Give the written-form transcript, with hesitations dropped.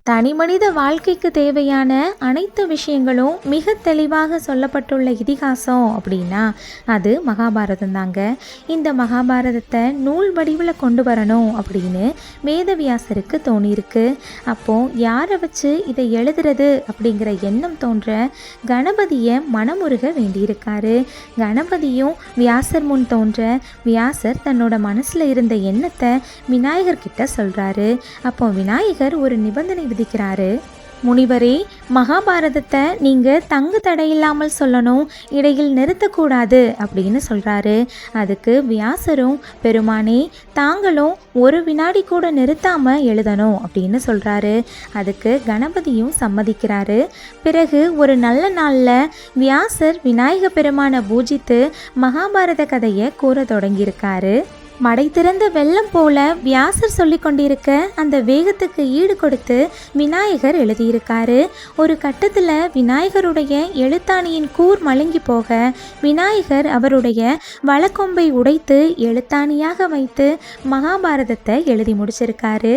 தனிமனித வாழ்க்கைக்கு தேவையான அனைத்து விஷயங்களும் மிக தெளிவாக சொல்லப்பட்டுள்ள இதிகாசம் அப்படின்னா அது மகாபாரதம் தாங்க. இந்த மகாபாரதத்தை நூல் வடிவில் கொண்டு வரணும் அப்படின்னு வேதவியாசருக்கு தோணியிருக்கு. அப்போது யாரை வச்சு இதை எழுதுறது அப்படிங்கிற எண்ணம் தோன்ற கணபதியை மனமுருக வேண்டியிருக்காரு. கணபதியும் வியாசர் முன் தோன்ற வியாசர் தன்னோட மனசில் இருந்த எண்ணத்தை விநாயகர்கிட்ட சொல்கிறாரு. அப்போ விநாயகர் ஒரு நிபந்தனை விதிக்கிறாரு. முனிவரே, மகாபாரதத்தை நீங்கள் தங்கு தடையில்லாமல் சொல்லணும், இடையில் நிறுத்தக்கூடாது அப்படின்னு சொல்கிறாரு. அதுக்கு வியாசரும், பெருமானே தாங்களும் ஒரு வினாடி கூட நிறுத்தாமல் எழுதணும் அப்படின்னு சொல்கிறாரு. அதுக்கு கணபதியும் சம்மதிக்கிறாரு. பிறகு ஒரு நல்ல நாளில் வியாசர் விநாயக பெருமானை பூஜித்து மகாபாரத கதையை கூற தொடங்கியிருக்காரு. மடை திறந்த வெள்ளம் போல வியாசர் சொல்லி கொண்டிருக்க அந்த வேகத்துக்கு ஈடு கொடுத்து விநாயகர் எழுதியிருக்காரு. ஒரு கட்டத்தில் விநாயகருடைய எழுத்தாணியின் கூர் மழுங்கி போக விநாயகர் அவருடைய வலக்கொம்பை உடைத்து எழுத்தாணியாக வைத்து மகாபாரதத்தை எழுதி முடிச்சிருக்காரு.